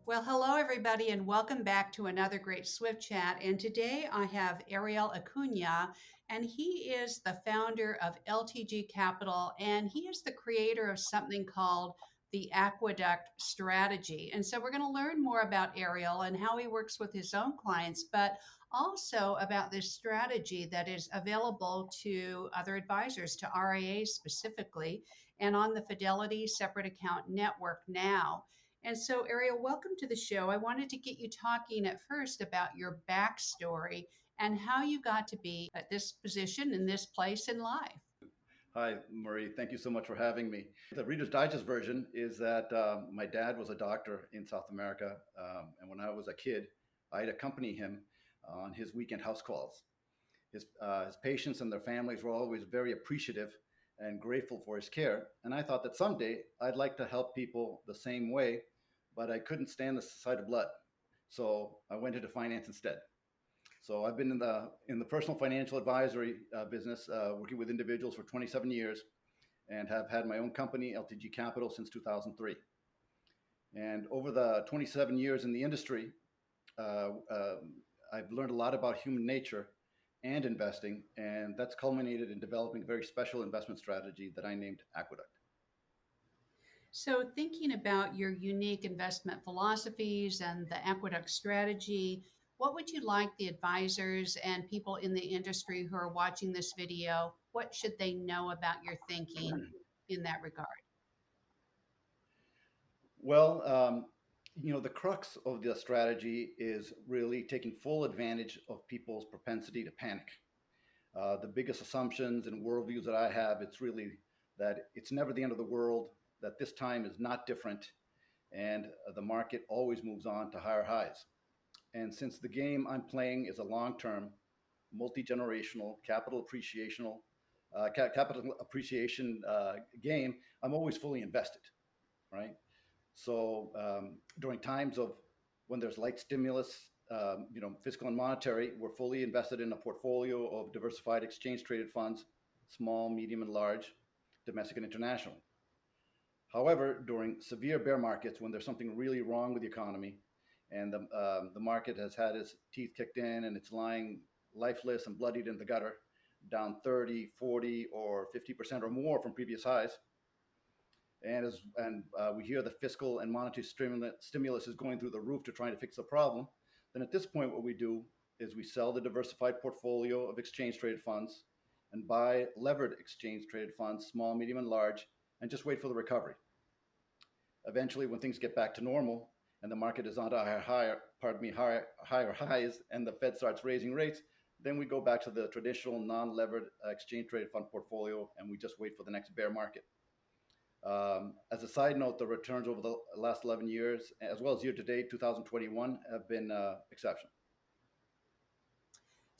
Well, hello, everybody, and welcome back to another great Swift Chat. And today I have Ariel Acuna, and he is the founder of LTG Capital, and he is the creator of something called the Aqueduct Strategy. And so we're going to learn more about Ariel and how he works with his own clients, but also about this strategy that is available to other advisors, to RIAs specifically, and on the Fidelity Separate Account Network now. And so, Ariel, welcome to the show. I wanted to get you talking at first about your backstory and how you got to be at this position in this place in life. Hi, Marie. Thank you so much for having me. The Reader's Digest version is that my dad was a doctor in South America. And when I was a kid, I'd accompany him on his weekend house calls. His patients and their families were always very appreciative and grateful for his care. And I thought that someday I'd like to help people the same way, but I couldn't stand the sight of blood. So I went into finance instead. So I've been in the personal financial advisory business, working with individuals for 27 years, and have had my own company, LTG Capital, since 2003. And over the 27 years in the industry, uh, uh, I've learned a lot about human nature and investing, and that's culminated in developing a very special investment strategy that I named Aqueduct. So, thinking about your unique investment philosophies and the aqueduct strategy, what would you like the advisors and people in the industry who are watching this video? What should they know about your thinking in that regard? Well, the crux of the strategy is really taking full advantage of people's propensity to panic. The biggest assumptions and worldviews that I have, it's really that it's never the end of the world, that this time is not different, and the market always moves on to higher highs. And since the game I'm playing is a long-term, multi-generational, capital appreciation game, I'm always fully invested, right? So during times of when there's light stimulus, fiscal and monetary, we're fully invested in a portfolio of diversified exchange traded funds, small, medium, and large, domestic and international. However, during severe bear markets, when there's something really wrong with the economy and the market has had its teeth kicked in and it's lying lifeless and bloodied in the gutter, down 30, 40, or 50% or more from previous highs, and we hear the fiscal and monetary stimulus is going through the roof to try to fix the problem, then at this point, what we do is we sell the diversified portfolio of exchange traded funds and buy levered exchange traded funds, small, medium, and large, and just wait for the recovery. Eventually, when things get back to normal and the market is on to higher highs, and the Fed starts raising rates, then we go back to the traditional non-levered exchange traded fund portfolio and we just wait for the next bear market. As a side note, the returns over the last 11 years, as well as year to date, 2021, have been exceptional.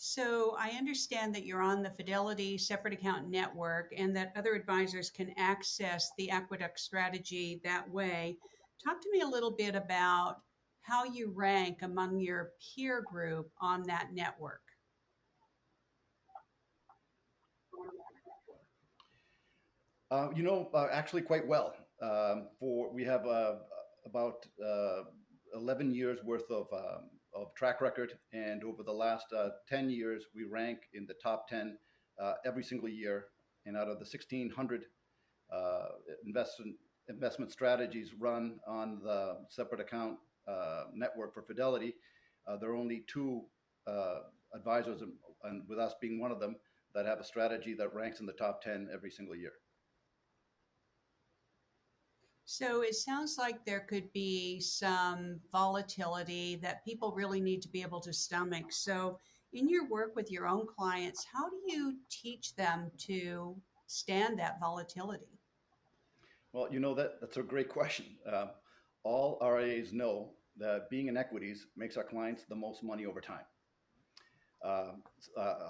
So I understand that you're on the Fidelity Separate Account Network and that other advisors can access the Aqueduct strategy that way. Talk to me a little bit about how you rank among your peer group on that network. Actually, quite well. For we have about 11 years worth of track record, and over the last 10 years, we rank in the top 10 every single year. And out of the 1,600 uh, investment strategies run on the separate account network for Fidelity, there are only two advisors, and with us being one of them, that have a strategy that ranks in the top 10 every single year. So it sounds like there could be some volatility that people really need to be able to stomach. So, in your work with your own clients, how do you teach them to stand that volatility? Well, that's a great question. All RIAs know that being in equities makes our clients the most money over time.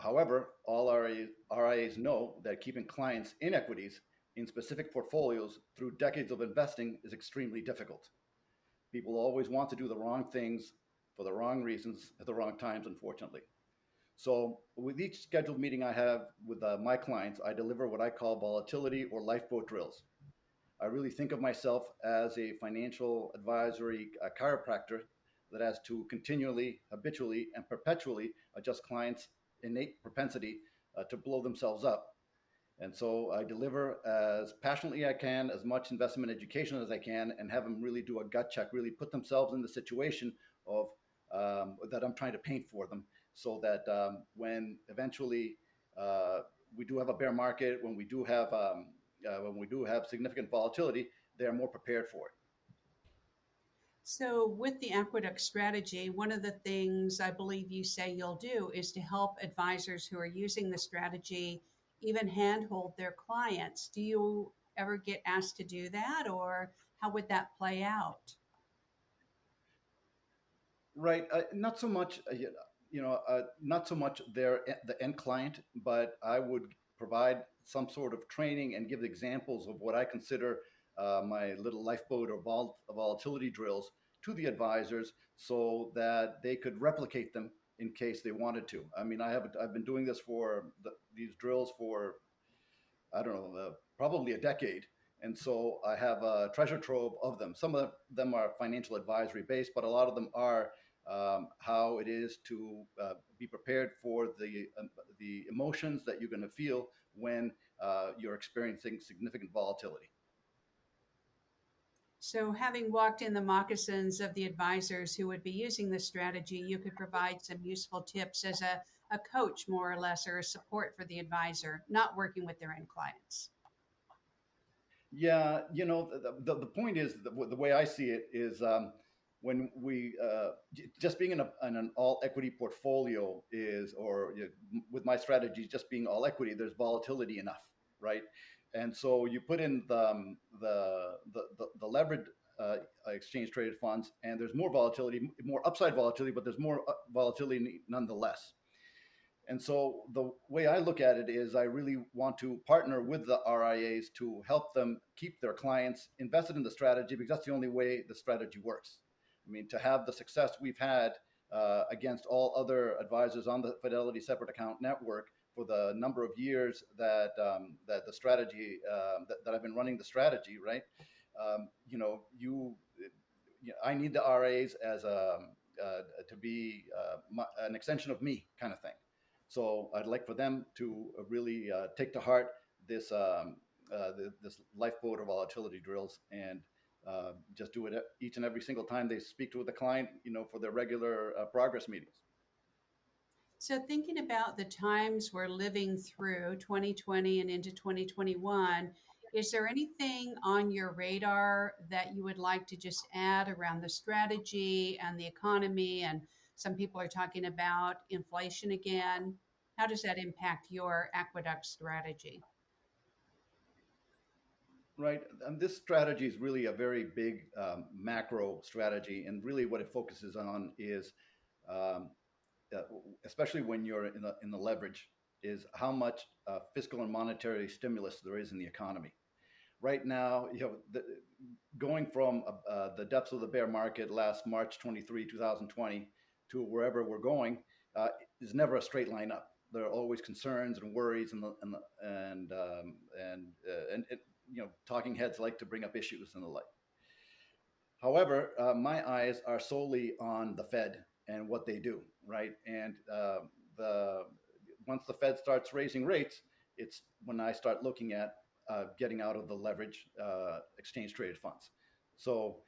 However, all RIAs know that keeping clients in equities in specific portfolios through decades of investing is extremely difficult. People always want to do the wrong things for the wrong reasons at the wrong times, unfortunately. So, with each scheduled meeting I have with my clients, I deliver what I call volatility or lifeboat drills. I really think of myself as a financial advisory chiropractor that has to continually, habitually, and perpetually adjust clients' innate propensity to blow themselves up. And so I deliver as passionately as I can, as much investment education as I can, and have them really do a gut check, really put themselves in the situation of that I'm trying to paint for them, so that when eventually uh, we do have a bear market, when we do have significant volatility, they are more prepared for it. So, with the Aqueduct strategy, one of the things I believe you say you'll do is to help advisors who are using the strategy even handhold their clients. Do you ever get asked to do that, or how would that play out? Right. Not so much, not so much the end client, but I would provide some sort of training and give examples of what I consider my little lifeboat or volatility drills to the advisors, so that they could replicate them in case they wanted to. I mean, I've been doing this these drills for, I don't know, probably a decade. And so I have a treasure trove of them. Some of them are financial advisory based, but a lot of them are how it is to be prepared for the emotions that you're going to feel when you're experiencing significant volatility. So, having walked in the moccasins of the advisors who would be using this strategy, you could provide some useful tips as a coach, more or less, or a support for the advisor, not working with their end clients. Yeah, the point is the way I see it is when we just being in an all equity portfolio is, or with my strategy, just being all equity, there's volatility enough, right? And so you put in the leveraged exchange traded funds, and there's more volatility, more upside volatility, but there's more volatility nonetheless. And so the way I look at it is I really want to partner with the RIAs to help them keep their clients invested in the strategy, because that's the only way the strategy works. I mean, to have the success we've had against all other advisors on the Fidelity Separate Account Network for the number of years that the strategy that I've been running the strategy, right? Um, you know, you, I need the RAs as a to be an extension of me, kind of thing. So I'd like for them to really take to heart this lifeboat of volatility drills, and just do it each and every single time they speak to the client, for their regular progress meetings. So, thinking about the times we're living through 2020 and into 2021, is there anything on your radar that you would like to just add around the strategy and the economy? And some people are talking about inflation again. How does that impact your aqueduct strategy? Right. And this strategy is really a very big macro strategy. And really what it focuses on is, um, uh, especially when you're in the leverage, is how much fiscal and monetary stimulus there is in the economy. Right now, going from the depths of the bear market last March 23, 2020, to wherever we're going, uh, is never a straight line up. There are always concerns and worries, and talking heads like to bring up issues and the like. However, my eyes are solely on the Fed and what they do, right? And the once the Fed starts raising rates, it's when I start looking at getting out of the leverage exchange traded funds. So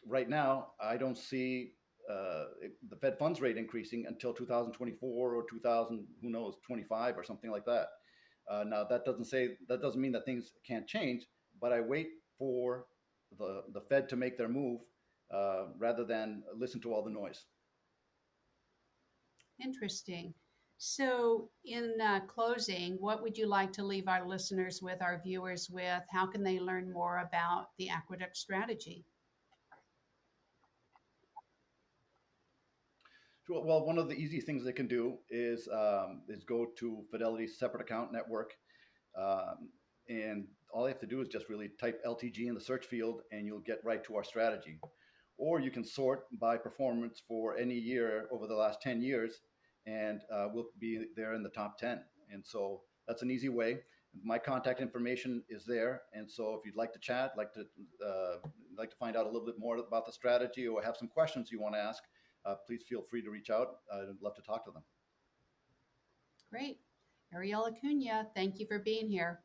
right now, I don't see the Fed funds rate increasing until 2024 or 2000, who knows, 25 or something like that. Now that doesn't mean that things can't change, but I wait for the Fed to make their move rather than listen to all the noise. Interesting. So, in closing, what would you like to leave our listeners with, our viewers with? How can they learn more about the aqueduct strategy? Well, one of the easy things they can do is go to Fidelity Separate Account Network, um, and all they have to do is just really type LTG in the search field, and you'll get right to our strategy. Or you can sort by performance for any year over the last 10 years, and we'll be there in the top 10. And so that's an easy way. My contact information is there, and so if you'd like to chat, like to find out a little bit more about the strategy, or have some questions you want to ask, please feel free to reach out. I'd love to talk to them. Great. Ariel Acuna, thank you for being here.